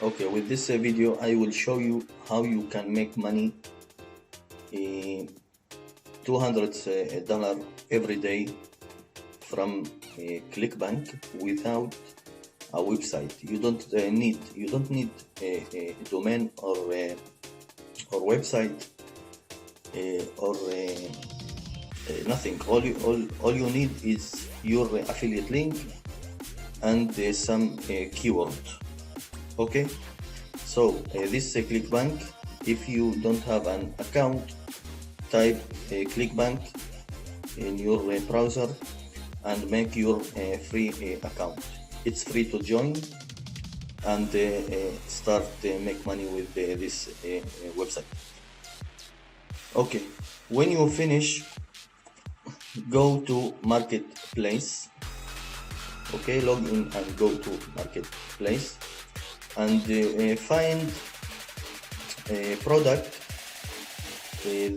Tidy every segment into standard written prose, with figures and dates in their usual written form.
Okay, with this video I will show you how you can make money $200 every day from ClickBank without a website. You don't need a domain or website or nothing. All you need is your affiliate link and some keyword. Okay, so this ClickBank. If you don't have an account, type ClickBank in your browser and make your free account. It's free to join and start make money with this website. Okay, when you finish, go to marketplace. Okay, log in and go to marketplace and find a product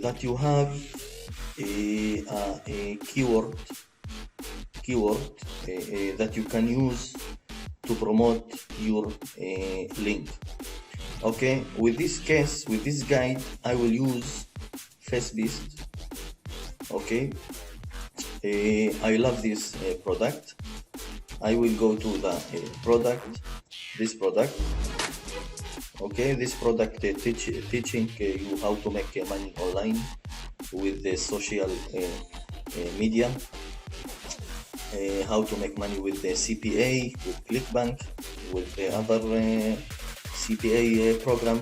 that you have a keyword that you can use to promote your link. Okay, with this guide, I will use FaceBeast. Okay, I love this product. I will go to the this product. Okay, this product teaching you how to make money online with the social media, how to make money with the CPA, with ClickBank, with the other CPA program.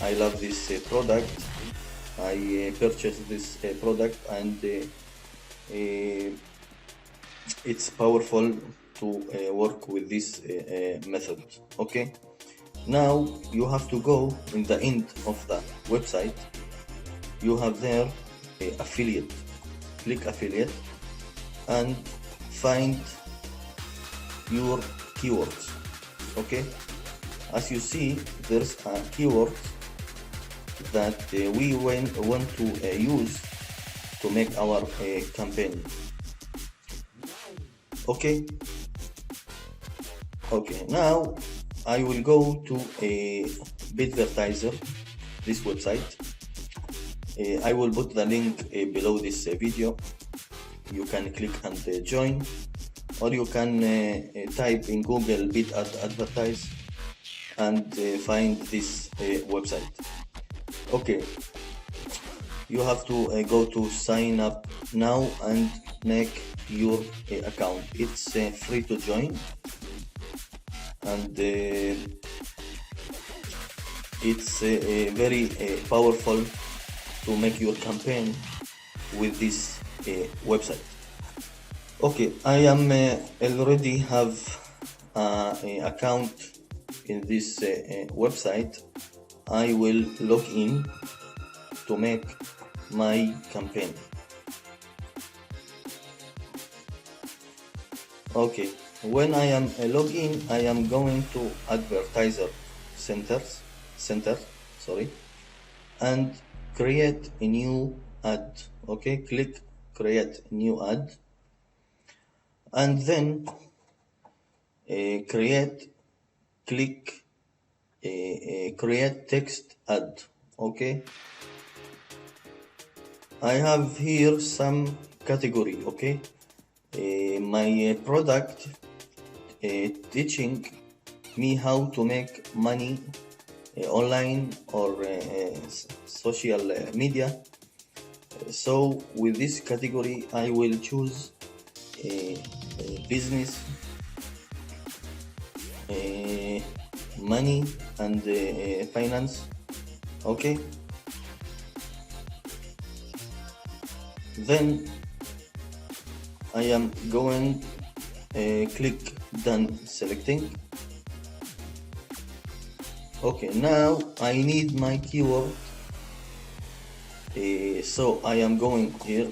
I love this product. I purchased this product and it's powerful to work with this method. Okay, now you have to go in the end of the website. You have there affiliate. Click affiliate and find your keywords. Okay, as you see, there's a keyword that we want to use to make our campaign. Okay, now I will go to a Bidvertiser, this website. I will put the link below this video. You can click and join, or you can type in Google bid advertise and find this website. Okay, you have to go to sign up now and make your account. It's free to join and it's very powerful to make your campaign with this website. Okay, I am already have an account in this website. I will log in to make my campaign. Okay, when I am logged in, I am going to advertiser center, and create a new ad. Okay, click create new ad, and then create text ad. Okay, I have here some category. Okay, my product teaching me how to make money online or social media. So with this category I will choose business, money and finance. Okay, then I am going click done selecting. Okay, now I need my keyword, so I am going here.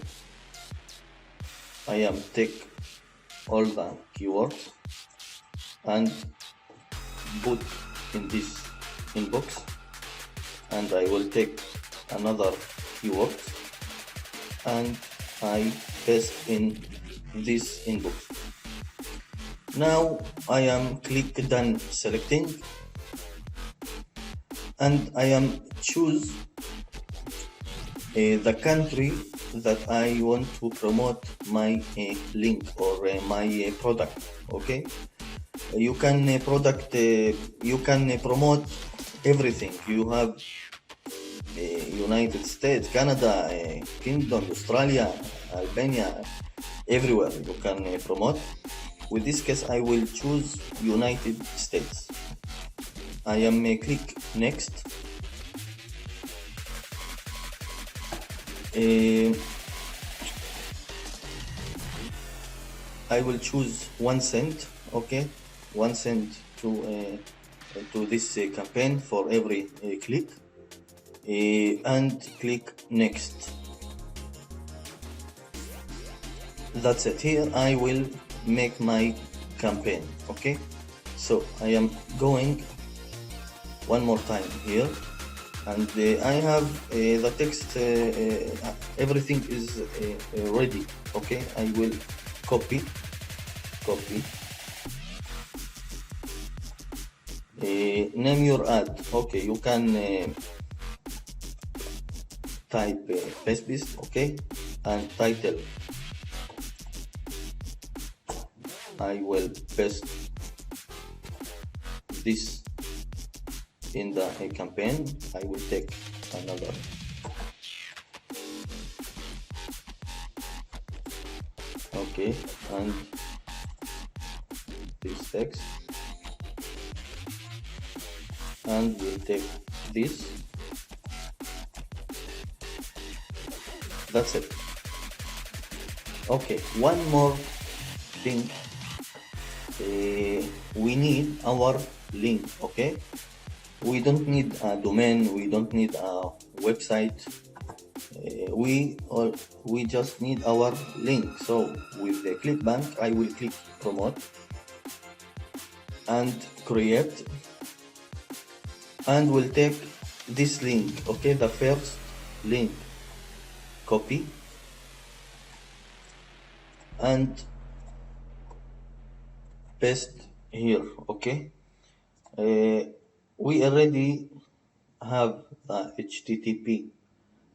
I am take all the keywords and put in this inbox, and I will take another keyword and I paste in this inbox. Now I am click done selecting, and I am choose the country that I want to promote my link or my product. Okay, you can promote everything. You have United States, Canada, Kingdom, Australia, Albania, everywhere you can promote. With this case, I will choose United States. I am click next. I will choose 1 cent. Okay, 1 cent to this campaign for every click, and click next. That's it. Here I will make my campaign. Okay, so I am going one more time here, and I have the text, everything is ready. Okay, I will copy, name your ad. Okay, you can type business, okay, and title. I will paste this in the campaign. I will take another. Okay, and this text, and we'll take this. That's it. Okay, one more thing. We need our link. Okay, we don't need a domain, we don't need a website, we just need our link. So with the ClickBank, I will click promote and create, and we'll take this link. Okay, the first link, copy, and paste here. Okay, we already have the http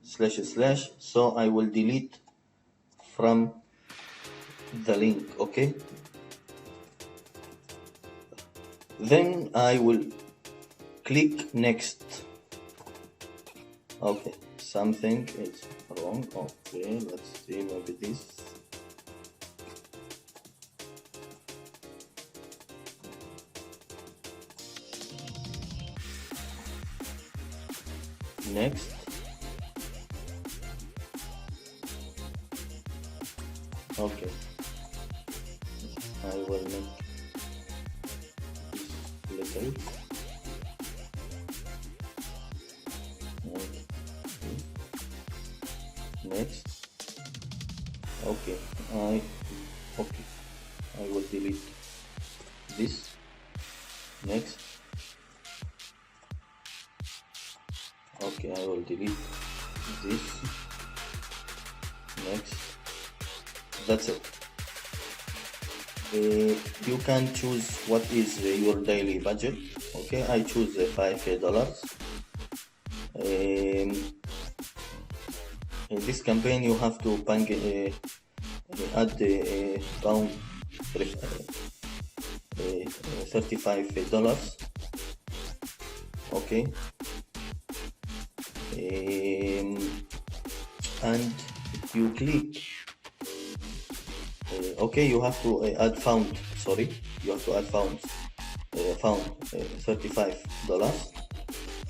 // so I will delete from the link. Okay, then I will click next. Okay, something is wrong. Okay, let's see, maybe this. Next. Okay, I will make this little. Next. Okay, I will delete this. Next. Okay, I will delete this. Next. That's it. You can choose what is your daily budget. Okay, I choose $5. In this campaign, you have to add around $35. Okay, and if you click, okay, you have to add found. Sorry, you have to add found. Found $35.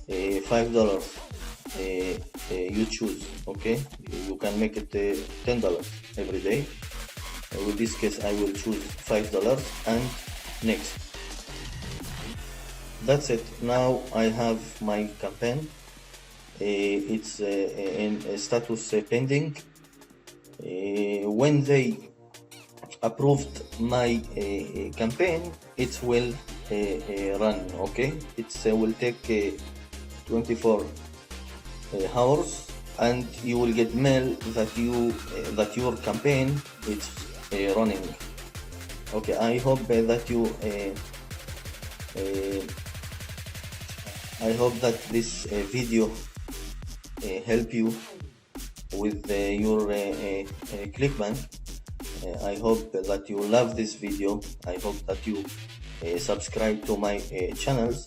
$5. You choose. Okay, you can make it $10 every day. With this case, I will choose $5 and next. That's it. Now I have my campaign. It's in status pending. When they approved my campaign, it will run. Okay, it will take 24 hours, and you will get mail that your campaign is running. Okay, I hope that you I hope that this video help you with your ClickBank. I hope that you love this video. I hope that you subscribe to my channels,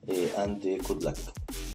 and good luck.